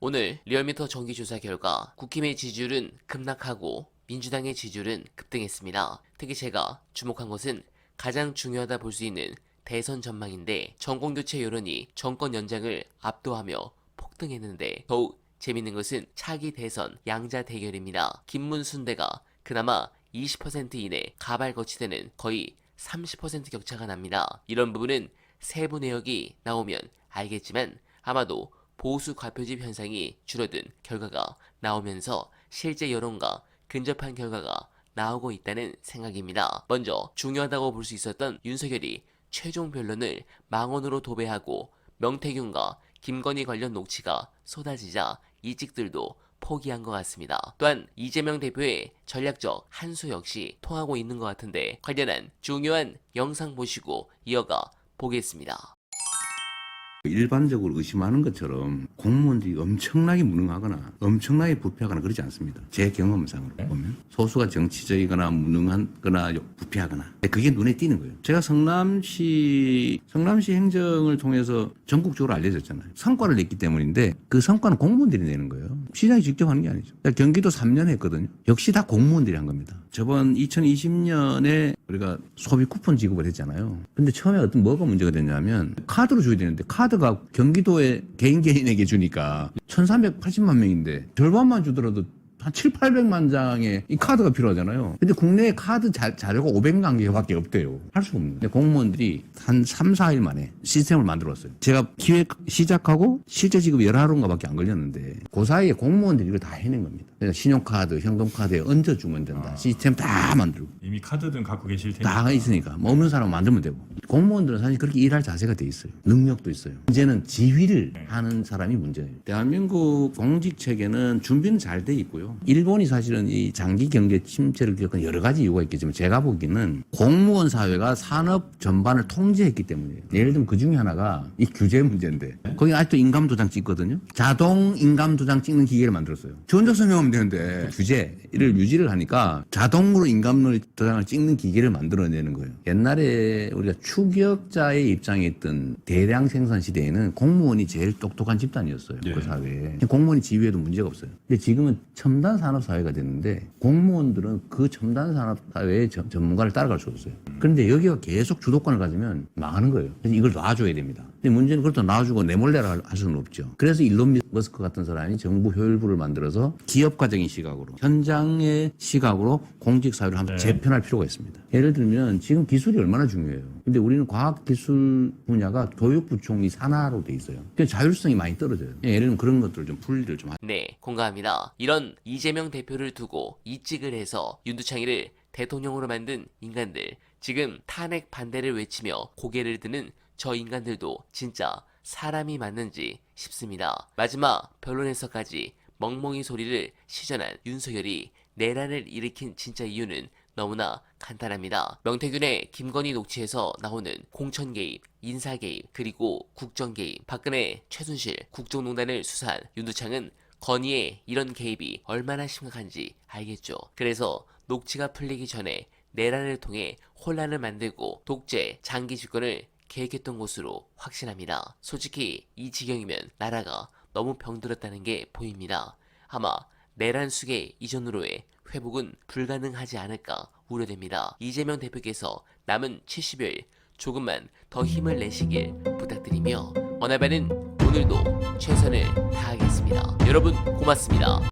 오늘 리얼미터 정기조사 결과 국힘의 지지율은 급락하고 민주당의 지지율은 급등했습니다. 특히 제가 주목한 것은 가장 중요하다 볼 수 있는 대선 전망인데 정권교체 여론이 정권 연장을 압도하며 폭등했는데 더욱 재밌는 것은 차기 대선 양자 대결입니다. 김문순대가 그나마 20% 이내 가발 거치대는 거의 30% 격차가 납니다. 이런 부분은 세부 내역이 나오면 알겠지만 아마도 보수 과표집 현상이 줄어든 결과가 나오면서 실제 여론과 근접한 결과가 나오고 있다는 생각입니다. 먼저 중요하다고 볼 수 있었던 윤석열이 최종 변론을 망언으로 도배하고 명태균과 김건희 관련 녹취가 쏟아지자 이직들도 포기한 것 같습니다. 또한 이재명 대표의 전략적 한수 역시 통하고 있는 것 같은데 관련한 중요한 영상 보시고 이어가 보겠습니다. 일반적으로 의심하는 것처럼 공무원들이 엄청나게 무능하거나 엄청나게 부패하거나 그러지 않습니다. 제 경험상으로 보면 소수가 정치적이거나 무능하거나 부패하거나 그게 눈에 띄는 거예요. 제가 성남시 행정을 통해서 전국적으로 알려졌잖아요. 성과를 냈기 때문인데 그 성과는 공무원들이 내는 거예요. 시장이 직접 하는 게 아니죠. 경기도 3년 했거든요. 역시 다 공무원들이 한 겁니다. 저번 2020년에 우리가 소비 쿠폰 지급을 했잖아요. 근데 처음에 뭐가 문제가 됐냐면 카드로 줘야 되는데 카드가 경기도에 개인에게 주니까 1380만 명인데 절반만 주더라도 한 7, 800만 장의 이 카드가 필요하잖아요. 근데 국내에 카드 자료가 500만 개밖에 없대요. 할 수가 없는. 근데 공무원들이 한 3, 4일 만에 시스템을 만들었어요. 제가 기획 시작하고 실제 지급 열하루인가밖에 안 걸렸는데 그 사이에 공무원들이 이걸 다 해낸 겁니다. 그래서 신용카드, 현금카드에 얹어주면 된다. 시스템 다 만들고. 이미 카드든 갖고 계실 테니까. 다 있으니까. 뭐 없는 사람은 만들면 되고. 공무원들은 사실 그렇게 일할 자세가 돼 있어요. 능력도 있어요. 문제는 지휘를 하는 사람이 문제예요. 대한민국 공직체계는 준비는 잘 돼 있고요. 일본이 사실은 이 장기 경제 침체를 겪은 여러 가지 이유가 있겠지만 제가 보기에는 공무원 사회가 산업 전반을 통제했기 때문이에요. 예를 들면 그 중에 하나가 이 규제 문제인데 거기 아직도 인감도장 찍거든요. 자동 인감도장 찍는 기계를 만들었어요. 전적 설명하면 되는데 규제를 유지를 하니까 자동으로 인감도장을 찍는 기계를 만들어내는 거예요. 옛날에 우리가 추격자의 입장에 있던 대량 생산 시대에는 공무원이 제일 똑똑한 집단이었어요. 그 사회에. 공무원이 지휘해도 문제가 없어요. 근데 지금은 첨단 산업 사회가 됐는데 공무원들은 그 첨단 산업 사회의 전문가를 따라갈 수 없어요. 그런데 여기가 계속 주도권을 가지면 망하는 거예요. 그래서 이걸 놔줘야 됩니다. 근데 문제는 그렇다고 놔주고 내몰래라 할 수는 없죠. 그래서 일론 머스크 같은 사람이 정부 효율부를 만들어서 기업가적인 시각으로 현장의 시각으로 공직사회를 한번 재편할 필요가 있습니다. 예를 들면 지금 기술이 얼마나 중요해요. 근데 우리는 과학기술 분야가 교육부총리 산하로 돼 있어요. 그래서 자율성이 많이 떨어져요. 예를 들면 그런 것들을 좀 분리를 좀 네, 공감합니다. 이런 이재명 대표를 두고 이직을 해서 윤두창이를 대통령으로 만든 인간들, 지금 탄핵 반대를 외치며 고개를 드는 저 인간들도 진짜 사람이 맞는지 싶습니다. 마지막 변론에서까지 멍멍이 소리를 시전한 윤석열이 내란을 일으킨 진짜 이유는 너무나 간단합니다. 명태균의 김건희 녹취에서 나오는 공천 개입, 인사 개입, 그리고 국정 개입, 박근혜, 최순실, 국정농단을 수사한 윤두창은 건희의 이런 개입이 얼마나 심각한지 알겠죠. 그래서 녹취가 풀리기 전에 내란을 통해 혼란을 만들고 독재, 장기 집권을 계획했던 것으로 확신합니다. 솔직히 이 지경이면 나라가 너무 병들었다는 게 보입니다. 아마 내란 수계 이전으로의 회복은 불가능하지 않을까 우려됩니다. 이재명 대표께서 남은 70여일 조금만 더 힘을 내시길 부탁드리며 어나바는 오늘도 최선을 다하겠습니다. 여러분 고맙습니다.